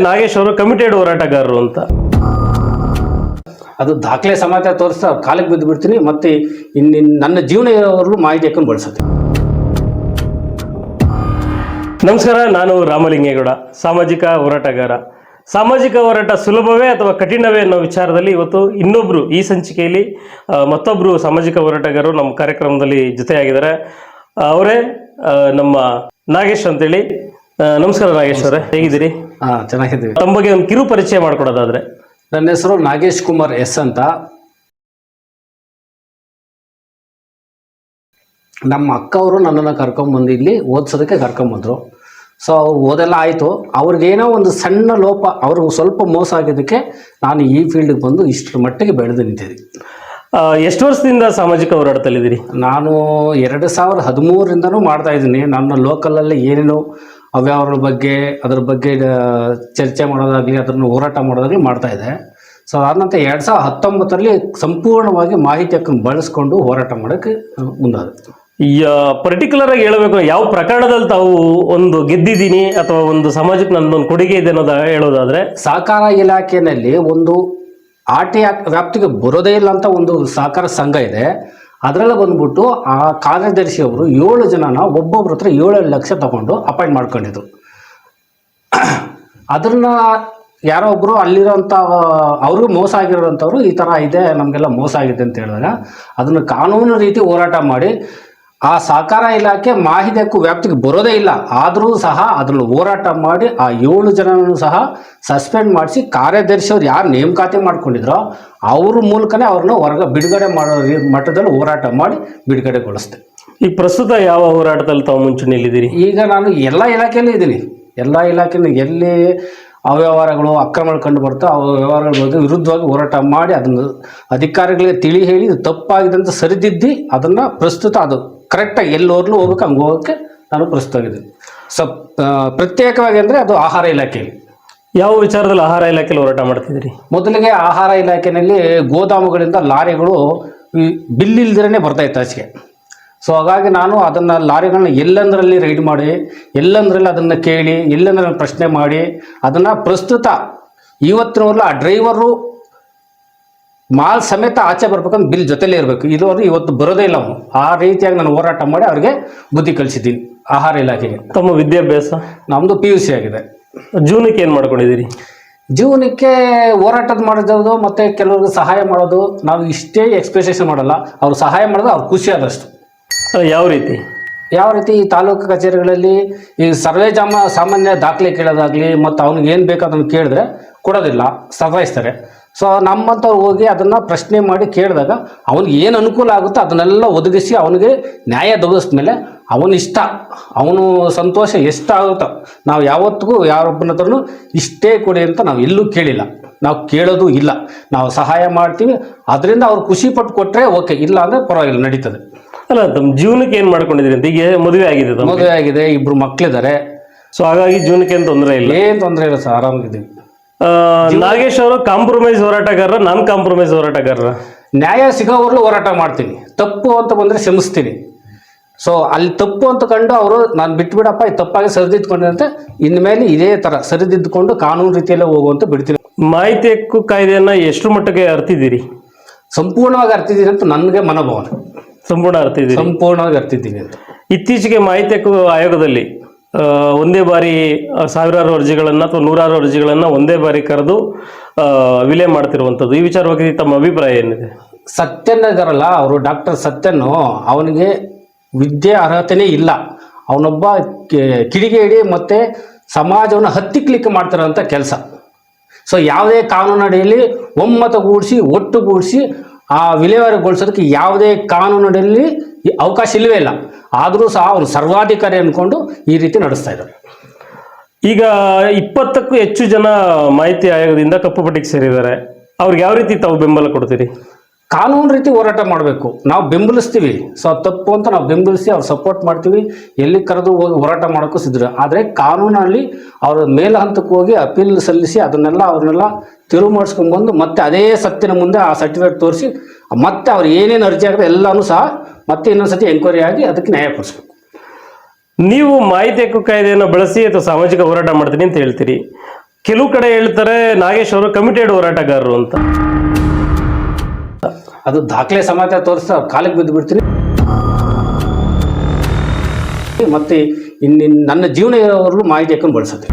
ನಾಗೇಶ್ ಅವರು ಕಮಿಟೆಡ್ ಹೋರಾಟಗಾರರು ಅಂತ. ಅದು ದಾಖಲೆ ಸಮೇತ ತೋರಿಸ್ತಾ ಕಾಲಿಗೆ ಬಿದ್ದು ಬಿಡ್ತೀನಿ. ಮತ್ತೆ ನನ್ನ ಜೀವನವರೆಗೂ ಮಾಹಿತಿ ಹಾಕೊಂಡು ಬಳಸುತ್ತೆ. ನಮಸ್ಕಾರ, ನಾನು ರಾಮಲಿಂಗೇಗೌಡ, ಸಾಮಾಜಿಕ ಹೋರಾಟಗಾರ. ಸಾಮಾಜಿಕ ಹೋರಾಟ ಸುಲಭವೇ ಅಥವಾ ಕಠಿಣವೇ ಅನ್ನೋ ವಿಚಾರದಲ್ಲಿ ಇವತ್ತು ಇನ್ನೊಬ್ರು ಈ ಸಂಚಿಕೆಯಲ್ಲಿ ಮತ್ತೊಬ್ರು ಸಾಮಾಜಿಕ ಹೋರಾಟಗಾರರು ನಮ್ಮ ಕಾರ್ಯಕ್ರಮದಲ್ಲಿ ಜೊತೆಯಾಗಿದ್ದಾರೆ. ಅವರೇ ನಮ್ಮ ನಾಗೇಶ್ ಅಂತೇಳಿ. ನಮಸ್ಕಾರ ನಾಗೇಶ್ ಅವರೇ, ಹೇಗಿದ್ದೀರಿ? ಚೆನ್ನಾಗಿದ್ದೀವಿ. ತಮ್ಮ ಬಗ್ಗೆ ಒಂದು ಕಿರು ಪರಿಚಯ ಮಾಡ್ಕೊಡೋದಾದ್ರೆ. ನನ್ನ ಹೆಸರು ನಾಗೇಶ್ ಕುಮಾರ್ ಎಸ್ ಅಂತ. ನಮ್ಮ ಅಕ್ಕವರು ನನ್ನನ್ನು ಕರ್ಕೊಂಬಂದು ಇಲ್ಲಿ ಓದಿಸೋದಕ್ಕೆ ಕರ್ಕೊಂಬಂದರು. ಸೊ ಓದೆಲ್ಲ ಆಯಿತು. ಅವ್ರಿಗೇನೋ ಒಂದು ಸಣ್ಣ ಲೋಪ, ಅವ್ರಿಗೆ ಸ್ವಲ್ಪ ಮೋಸ ಆಗಿದ್ದಕ್ಕೆ ನಾನು ಈ ಫೀಲ್ಡಿಗೆ ಬಂದು ಇಷ್ಟರ ಮಟ್ಟಿಗೆ ಬೆಳೆದು ನಿಂತಿದ್ದೀನಿ. ಎಷ್ಟು ವರ್ಷದಿಂದ ಸಾಮಾಜಿಕ ಹೋರಾಟದಲ್ಲಿದ್ದೀರಿ? ನಾನು 2013ರಿಂದನೂ ಮಾಡ್ತಾ ಇದ್ದೀನಿ. ನನ್ನ ಲೋಕಲಲ್ಲಿ ಏನೇನು ಅವ್ಯವಹಾರಗಳ ಬಗ್ಗೆ, ಅದರ ಬಗ್ಗೆ ಚರ್ಚೆ ಮಾಡೋದಾಗಲಿ, ಅದನ್ನು ಹೋರಾಟ ಮಾಡೋದಾಗಲಿ ಮಾಡ್ತಾಯಿದ್ದೆ. ಸೊ ಅದ ನಂತರ 2019ರಲ್ಲಿ ಸಂಪೂರ್ಣವಾಗಿ ಮಾಹಿತಿ ಹಕ್ಕನ್ನು ಬಳಸ್ಕೊಂಡು ಹೋರಾಟ ಮಾಡೋಕ್ಕೆ ಮುಂದಾದೆ. ಪರ್ಟಿಕ್ಯುಲರ್ ಆಗಿ ಹೇಳಬೇಕು, ಯಾವ ಪ್ರಕರಣದಲ್ಲಿ ತಾವು ಒಂದು ಗೆದ್ದಿದ್ದೀನಿ ಅಥವಾ ಒಂದು ಸಮಾಜಕ್ಕೆ ನನ್ನೊಂದು ಕೊಡುಗೆ ಇದೆ ಅನ್ನೋದು ಹೇಳೋದಾದ್ರೆ, ಸಹಕಾರ ಇಲಾಖೆಯಲ್ಲಿ ಒಂದು ಆರ್ಟಿ ವ್ಯಾಪ್ತಿಗೆ ಬರೋದೇ ಇಲ್ಲ ಅಂತ ಒಂದು ಸಹಕಾರ ಸಂಘ ಇದೆ. ಅದರಲ್ಲಿ ಬಂದ್ಬಿಟ್ಟು ಆ ಕಾರ್ಯದರ್ಶಿ ಅವರು 7 ಜನನ ಒಬ್ಬೊಬ್ರ ಹತ್ರ 7 ಲಕ್ಷ ತಗೊಂಡು ಅಪಾಯಿಂಟ್ ಮಾಡ್ಕೊಂಡಿದ್ರು. ಅದನ್ನ ಯಾರೋ ಒಬ್ಬರು ಅಲ್ಲಿರೋಂಥ ಅವ್ರಿಗೂ ಮೋಸ ಆಗಿರೋಂಥವ್ರು ಈ ಥರ ಇದೆ, ನಮಗೆಲ್ಲ ಮೋಸ ಆಗಿದೆ ಅಂತ ಹೇಳಿದಾಗ ಅದನ್ನು ಕಾನೂನು ರೀತಿ ಹೋರಾಟ ಮಾಡಿ ಆ ಸಹಕಾರ ಇಲಾಖೆ ಮಾಹಿತಿ ಹಕ್ಕು ವ್ಯಾಪ್ತಿಗೆ ಬರೋದೇ ಇಲ್ಲ. ಆದರೂ ಸಹ ಅದನ್ನು ಹೋರಾಟ ಮಾಡಿ ಆ 7 ಜನನೂ ಸಹ ಸಸ್ಪೆಂಡ್ ಮಾಡಿಸಿ ಕಾರ್ಯದರ್ಶಿಯವ್ರು ಯಾರು ನೇಮಕಾತಿ ಮಾಡ್ಕೊಂಡಿದ್ರೋ ಅವ್ರ ಮೂಲಕನೇ ಅವ್ರನ್ನ ಹೊರಗೆ ಬಿಡುಗಡೆ ಮಾಡೋ ಮಟ್ಟದಲ್ಲಿ ಹೋರಾಟ ಮಾಡಿ ಬಿಡುಗಡೆಗೊಳಿಸ್ದೆ. ಈ ಪ್ರಸ್ತುತ ಯಾವ ಹೋರಾಟದಲ್ಲಿ ತಾವು ಮುಂಚೂಣಿಯಲ್ಲಿದ್ದೀರಿ? ಈಗ ನಾನು ಎಲ್ಲ ಇಲಾಖೆಯಲ್ಲೂ ಇದ್ದೀನಿ. ಎಲ್ಲ ಇಲಾಖೆಯಲ್ಲೂ ಎಲ್ಲಿ ಅವ್ಯವಹಾರಗಳು ಅಕ್ರಮಗಳು ಕಂಡು ಬರ್ತೋ ಆ ವ್ಯವಹಾರಗಳ ಬಗ್ಗೆ ವಿರುದ್ಧವಾಗಿ ಹೋರಾಟ ಮಾಡಿ ಅದನ್ನು ಅಧಿಕಾರಿಗಳಿಗೆ ತಿಳಿ ಹೇಳಿ ಇದು ತಪ್ಪಾಗಿದೆ ಅಂತ ಸರಿದಿದ್ದು ಅದನ್ನು ಪ್ರಸ್ತುತ ಅದು ಕರೆಕ್ಟಾಗಿ ಎಲ್ಲೋರ್ಲೂ ಹೋಗ್ಬೇಕು ಹಂಗೆ ಹೋಗೋಕ್ಕೆ ನಾನು ಪ್ರಸ್ತುತ ಆಗಿದ್ದೀನಿ. ಪ್ರತ್ಯೇಕವಾಗಿ ಅಂದರೆ ಅದು ಆಹಾರ ಇಲಾಖೆಯಲ್ಲಿ. ಯಾವ ವಿಚಾರದಲ್ಲಿ ಆಹಾರ ಇಲಾಖೆಯಲ್ಲಿ ಹೋರಾಟ ಮಾಡ್ತಿದ್ದೀರಿ? ಮೊದಲಿಗೆ ಆಹಾರ ಇಲಾಖೆಯಲ್ಲಿ ಗೋದಾಮುಗಳಿಂದ ಲಾರಿಗಳು ಬಿಲ್ ಇಲ್ದಿರೇ ಬರ್ತಾಯಿತ್ತು ಆಚೆಗೆ. ಸೊ ಹಾಗಾಗಿ ನಾನು ಅದನ್ನು ಲಾರಿಗಳನ್ನ ಎಲ್ಲಂದರಲ್ಲಿ ರೈಡ್ ಮಾಡಿ, ಎಲ್ಲಂದರಲ್ಲಿ ಅದನ್ನು ಕೇಳಿ, ಎಲ್ಲಂದ್ರಲ್ಲಿ ಪ್ರಶ್ನೆ ಮಾಡಿ ಅದನ್ನು ಪ್ರಸ್ತುತ ಇವತ್ತಿನವರೆಗೂ ಆ ಡ್ರೈವರು ಮಾಲ್ ಸಮೇತ ಆಚೆ ಬರ್ಬೇಕಂದ್ರೆ ಬಿಲ್ ಜೊತೆಲೇ ಇರಬೇಕು. ಇದುವರೆಗೂ ಇವತ್ತು ಬರೋದೇ ಇಲ್ಲ ಅವನು. ಆ ರೀತಿಯಾಗಿ ನಾನು ಹೋರಾಟ ಮಾಡಿ ಅವ್ರಿಗೆ ಬುದ್ಧಿ ಕಲಿಸಿದ್ದೀನಿ ಆಹಾರ ಇಲಾಖೆಗೆ. ತಮ್ಮ ವಿದ್ಯಾಭ್ಯಾಸ? ನಮ್ಮದು PUC ಆಗಿದೆ. ಜೀವನಕ್ಕೆ ಏನು ಮಾಡ್ಕೊಂಡಿದ್ದೀರಿ? ಜೀವನಕ್ಕೆ ಹೋರಾಟದ ಮಾಡೋದು ಮತ್ತು ಕೆಲವ್ರಿಗೆ ಸಹಾಯ ಮಾಡೋದು. ನಾವು ಇಷ್ಟೇ ಎಕ್ಸ್ಪೆಕ್ಟೇಷನ್ ಮಾಡಲ್ಲ, ಅವ್ರು ಸಹಾಯ ಮಾಡೋದು ಅವ್ರು ಖುಷಿ ಆದಷ್ಟು. ಯಾವ ರೀತಿ? ಈ ತಾಲೂಕು ಕಚೇರಿಗಳಲ್ಲಿ ಈ ಸಾಮಾನ್ಯ ದಾಖಲೆ ಕೇಳೋದಾಗಲಿ ಮತ್ತು ಅವ್ನಿಗೆ ಏನು ಬೇಕು ಅದನ್ನು ಕೇಳಿದ್ರೆ ಕೊಡೋದಿಲ್ಲ, ಸತಾಯಿಸ್ತಾರೆ. ಸೊ ನಮ್ಮಂಥವ್ರು ಹೋಗಿ ಅದನ್ನು ಪ್ರಶ್ನೆ ಮಾಡಿ ಕೇಳಿದಾಗ ಅವನಿಗೆ ಏನು ಅನುಕೂಲ ಆಗುತ್ತೋ ಅದನ್ನೆಲ್ಲ ಒದಗಿಸಿ ಅವನಿಗೆ ನ್ಯಾಯ ದೊರಕಿಸ್ಮೇಲೆ ಅವನಿಷ್ಟ, ಅವನು ಸಂತೋಷ ಎಷ್ಟಾಗುತ್ತೋ ನಾವು ಯಾವತ್ತಿಗೂ ಯಾರೊಬ್ಬನ ಹತ್ರನೂ ಇಷ್ಟೇ ಕೊಡಿ ಅಂತ ನಾವು ಎಲ್ಲೂ ಕೇಳಿಲ್ಲ, ನಾವು ಕೇಳೋದು ಇಲ್ಲ. ನಾವು ಸಹಾಯ ಮಾಡ್ತೀವಿ, ಅದರಿಂದ ಅವ್ರು ಖುಷಿ ಪಟ್ಟು ಕೊಟ್ಟರೆ ಓಕೆ, ಇಲ್ಲ ಅಂದರೆ ಪರವಾಗಿಲ್ಲ, ನಡೀತದೆ. ಅಲ್ಲ, ತಮ್ಮ ಜೀವನಕ್ಕೆ ಏನು ಮಾಡ್ಕೊಂಡಿದ್ದೀರಿ ಅಂತ? ಈಗ ಮದುವೆ ಆಗಿದೆ? ಮದುವೆ ಆಗಿದೆ, 2 ಮಕ್ಕಳಿದ್ದಾರೆ. ಸೊ ಹಾಗಾಗಿ ಜೀವನಕ್ಕೆ ಏನು ತೊಂದರೆ ಇಲ್ಲ? ಏನು ತೊಂದರೆ ಇಲ್ಲ ಸರ್, ಆರಾಮಾಗಿದ್ದೀವಿ. ನಾಗೇಶ್ ಅವರು ಕಾಂಪ್ರಮೈಸ್ ಹೋರಾಟಗಾರರ, ನಾನ್ ಕಾಂಪ್ರಮೈಸ್ ಹೋರಾಟಗಾರರ? ನ್ಯಾಯ ಸಿಗೋವರೆಗೂ ಹೋರಾಟ ಮಾಡ್ತೀನಿ. ತಪ್ಪು ಅಂತ ಬಂದರೆ ಕ್ಷಮಿಸ್ತೀನಿ. ಸೊ ಅಲ್ಲಿ ತಪ್ಪು ಅಂತ ಕಂಡು ಅವರು ನಾನು ಬಿಟ್ಬಿಡಪ್ಪ, ಇದು ತಪ್ಪಾಗಿ ಸರಿದಿದ್ದುಕೊಂಡಂತೆ ಇನ್ಮೇಲೆ ಇದೇ ಥರ ಸರಿದಿದ್ದುಕೊಂಡು ಕಾನೂನು ರೀತಿಯಲ್ಲೇ ಹೋಗುವಂತ ಬಿಡ್ತೀನಿ. ಮಾಹಿತಿ ಹಕ್ಕು ಕಾಯ್ದೆಯನ್ನು ಎಷ್ಟು ಮಟ್ಟಿಗೆ ಅರ್ತಿದ್ದೀರಿ? ಸಂಪೂರ್ಣವಾಗಿ ಅರ್ತಿದ್ದೀನಿ ಅಂತ ನನಗೆ ಮನೋಭಾವನೆ. ಸಂಪೂರ್ಣವಾಗಿ ಅರ್ತಿದ್ದೀನಿ ಅಂತ. ಇತ್ತೀಚೆಗೆ ಮಾಹಿತಿ ಹಕ್ಕು ಆಯೋಗದಲ್ಲಿ ಒಂದೇ ಬಾರಿ 1000 ಅರ್ಜಿಗಳನ್ನು ಅಥವಾ 100 ಅರ್ಜಿಗಳನ್ನು ಒಂದೇ ಬಾರಿ ಕರೆದು ವಿಲೆ ಮಾಡ್ತಿರುವಂಥದ್ದು, ಈ ವಿಚಾರವಾಗಿ ತಮ್ಮ ಅಭಿಪ್ರಾಯ ಏನಿದೆ? ಸತ್ಯನ್ ಇದಾರಲ್ಲ ಅವರು, ಡಾಕ್ಟರ್ ಸತ್ಯನ್, ಅವನಿಗೆ ವಿದ್ಯೆ ಅರ್ಹತೆಯೇ ಇಲ್ಲ. ಅವನೊಬ್ಬ ಕಿಡಿಗೇಡಿ ಮತ್ತು ಸಮಾಜವನ್ನು ಹತ್ತಿಕ್ಲಿಕ್ಕೆ ಮಾಡ್ತಿರೋಂಥ ಕೆಲಸ. ಸೊ ಯಾವುದೇ ಕಾನೂನಡಿಯಲ್ಲಿ ಒಮ್ಮತಗೂಡಿಸಿ ಒಟ್ಟುಗೂಡಿಸಿ ಆ ವಿಲೇವಾರಿಗೊಳಿಸೋದಕ್ಕೆ ಯಾವುದೇ ಕಾನೂನಡಿಯಲ್ಲಿ ಅವಕಾಶ ಇಲ್ಲವೇ ಇಲ್ಲ. ಆದರೂ ಸಹ ಅವರು ಸರ್ವಾಧಿಕಾರಿ ಅಂದ್ಕೊಂಡು ಈ ರೀತಿ ನಡೆಸ್ತಾ ಇದ್ದಾರೆ. ಈಗ 20ಕ್ಕೂ ಹೆಚ್ಚು ಜನ ಮಾಹಿತಿ ಆಯೋಗದಿಂದ ಕಪ್ಪು ಪಟ್ಟಿಗೆ ಸೇರಿದ್ದಾರೆ. ಅವ್ರಿಗೆ ಯಾವ ರೀತಿ ತಾವು ಬೆಂಬಲ ಕೊಡ್ತೀರಿ? ಕಾನೂನು ರೀತಿ ಹೋರಾಟ ಮಾಡಬೇಕು, ನಾವು ಬೆಂಬಲಿಸ್ತೀವಿ. ಸೊ ತಪ್ಪು ಅಂತ ನಾವು ಬೆಂಬಲಿಸಿ ಅವ್ರು ಸಪೋರ್ಟ್ ಮಾಡ್ತೀವಿ, ಎಲ್ಲಿ ಕರೆದು ಹೋಗಿ ಹೋರಾಟ ಮಾಡೋಕ್ಕೂ ಸಿದ್ಧರು. ಆದರೆ ಕಾನೂನಲ್ಲಿ ಅವರ ಮೇಲ ಹಂತಕ್ಕೆ ಹೋಗಿ ಅಪೀಲ್ ಸಲ್ಲಿಸಿ ಅವ್ರನ್ನೆಲ್ಲ ತಿರುವು ಮಾಡಿಸ್ಕೊಂಡ್ಬಂದು ಮತ್ತೆ ಅದೇ ಸತ್ತಿನ ಮುಂದೆ ಆ ಸರ್ಟಿಫಿಕೇಟ್ ತೋರಿಸಿ ಮತ್ತೆ ಅವ್ರು ಏನೇನು ಅರ್ಜಿ ಆಗಿದೆ ಎಲ್ಲನೂ ಸಹ ಮತ್ತೆ ಇನ್ನೊಂದ್ಸತಿ ಎಂಕ್ವೈರಿ ಆಗಿ ಅದಕ್ಕೆ ನ್ಯಾಯ ಕೊಡಿಸ್ಬೇಕು. ನೀವು ಮಾಹಿತಿ ಹಕ್ಕು ಕಾಯ್ದೆಯನ್ನು ಬಳಸಿ ಅಥವಾ ಸಾಮಾಜಿಕ ಹೋರಾಟ ಮಾಡ್ತೀನಿ ಅಂತ ಹೇಳ್ತೀರಿ. ಕೆಲವು ಕಡೆ ಹೇಳ್ತಾರೆ ನಾಗೇಶ್ ಅವರು ಕಮಿಟೆಡ್ ಹೋರಾಟಗಾರರು ಅಂತ. ಅದು ದಾಖಲೆ ಸಮೇತ ತೋರಿಸ್ತಾ ಅವ್ರ ಕಾಲಿಗೆ ಬಿದ್ದು ಬಿಡ್ತೀನಿ. ಮತ್ತೆ ನನ್ನ ಜೀವನ ಇರೋವರೆಗೂ ಮಾಹಿತಿ ಹಾಕೊಂಡು ಬಳಸುತ್ತೆ.